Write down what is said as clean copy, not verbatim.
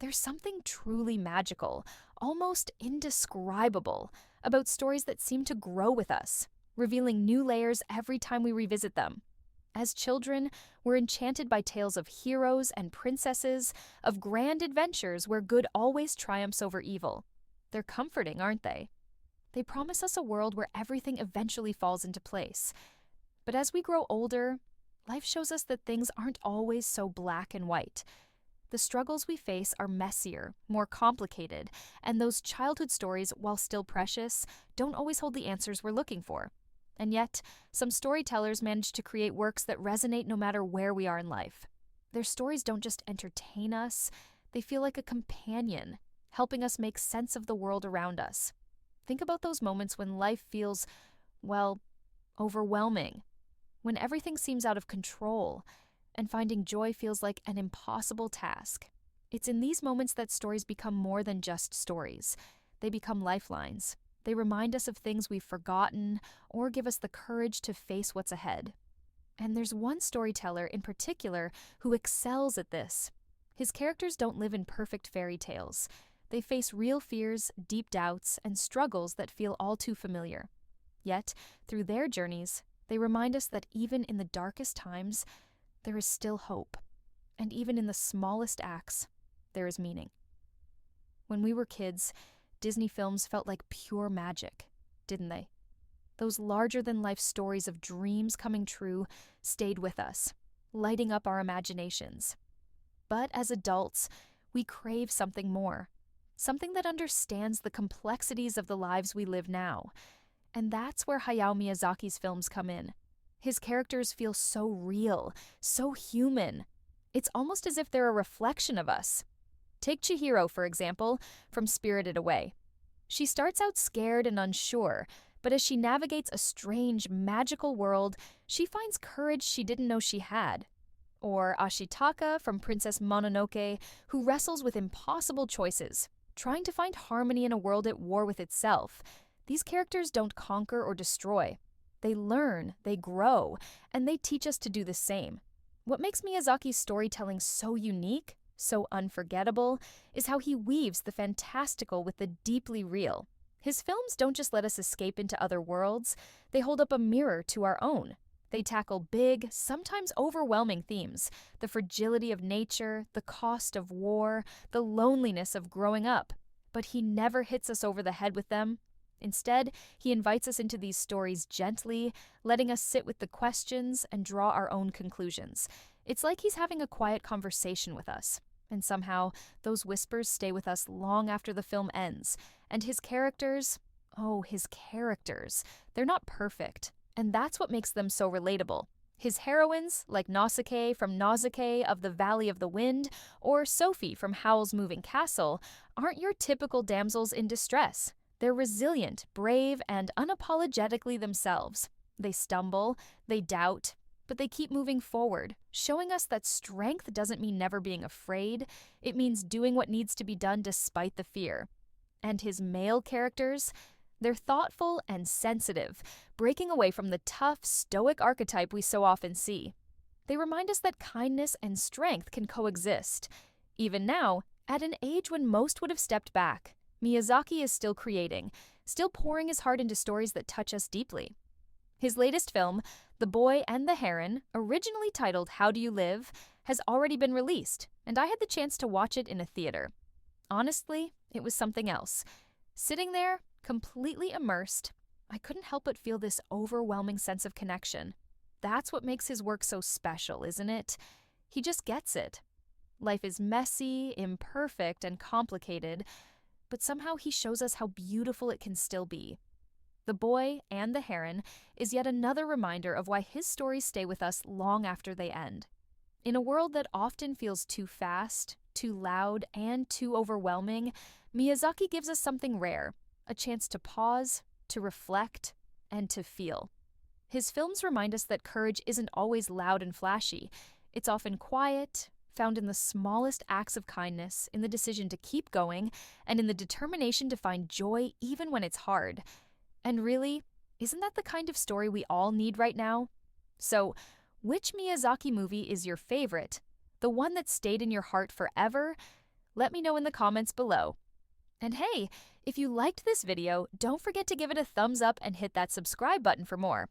There's something truly magical, almost indescribable, about stories that seem to grow with us, revealing new layers every time we revisit them. As children, we're enchanted by tales of heroes and princesses, of grand adventures where good always triumphs over evil. They're comforting, aren't they? They promise us a world where everything eventually falls into place. But as we grow older, life shows us that things aren't always so black and white. The struggles we face are messier, more complicated, and those childhood stories, while still precious, don't always hold the answers we're looking for. And yet, some storytellers manage to create works that resonate no matter where we are in life. Their stories don't just entertain us, they feel like a companion, helping us make sense of the world around us. Think about those moments when life feels, well, overwhelming, when everything seems out of control, and finding joy feels like an impossible task. It's in these moments that stories become more than just stories. They become lifelines. They remind us of things we've forgotten or give us the courage to face what's ahead. And there's one storyteller in particular who excels at this. His characters don't live in perfect fairy tales. They face real fears, deep doubts, and struggles that feel all too familiar. Yet, through their journeys, they remind us that even in the darkest times, there is still hope. And even in the smallest acts, there is meaning. When we were kids, Disney films felt like pure magic, didn't they? Those larger-than-life stories of dreams coming true stayed with us, lighting up our imaginations. But as adults, we crave something more, something that understands the complexities of the lives we live now. And that's where Hayao Miyazaki's films come in. His characters feel so real, so human. It's almost as if they're a reflection of us. Take Chihiro, for example, from Spirited Away. She starts out scared and unsure, but as she navigates a strange, magical world, she finds courage she didn't know she had. Or Ashitaka from Princess Mononoke, who wrestles with impossible choices, trying to find harmony in a world at war with itself. These characters don't conquer or destroy. They learn, they grow, and they teach us to do the same. What makes Miyazaki's storytelling so unique, so unforgettable, is how he weaves the fantastical with the deeply real. His films don't just let us escape into other worlds, they hold up a mirror to our own. They tackle big, sometimes overwhelming themes: the fragility of nature, the cost of war, the loneliness of growing up. But he never hits us over the head with them. Instead, he invites us into these stories gently, letting us sit with the questions and draw our own conclusions. It's like he's having a quiet conversation with us. And somehow, those whispers stay with us long after the film ends. And his characters, they're not perfect. And that's what makes them so relatable. His heroines, like Nausicaä from Nausicaä of the Valley of the Wind, or Sophie from Howl's Moving Castle, aren't your typical damsels in distress. They're resilient, brave, and unapologetically themselves. They stumble, they doubt, but they keep moving forward, showing us that strength doesn't mean never being afraid. It means doing what needs to be done despite the fear. And his male characters, they're thoughtful and sensitive, breaking away from the tough, stoic archetype we so often see. They remind us that kindness and strength can coexist. Even now, at an age when most would have stepped back, Miyazaki is still creating, still pouring his heart into stories that touch us deeply. His latest film, The Boy and the Heron, originally titled How Do You Live, has already been released, and I had the chance to watch it in a theater. Honestly, it was something else. Sitting there, completely immersed, I couldn't help but feel this overwhelming sense of connection. That's what makes his work so special, isn't it? He just gets it. Life is messy, imperfect, and complicated, but somehow he shows us how beautiful it can still be. The Boy and the Heron is yet another reminder of why his stories stay with us long after they end. In a world that often feels too fast, too loud, and too overwhelming, Miyazaki gives us something rare, a chance to pause, to reflect, and to feel. His films remind us that courage isn't always loud and flashy. It's often quiet, found in the smallest acts of kindness, in the decision to keep going, and in the determination to find joy even when it's hard. And really, isn't that the kind of story we all need right now? So, which Miyazaki movie is your favorite? The one that stayed in your heart forever? Let me know in the comments below. And hey, if you liked this video, don't forget to give it a thumbs up and hit that subscribe button for more.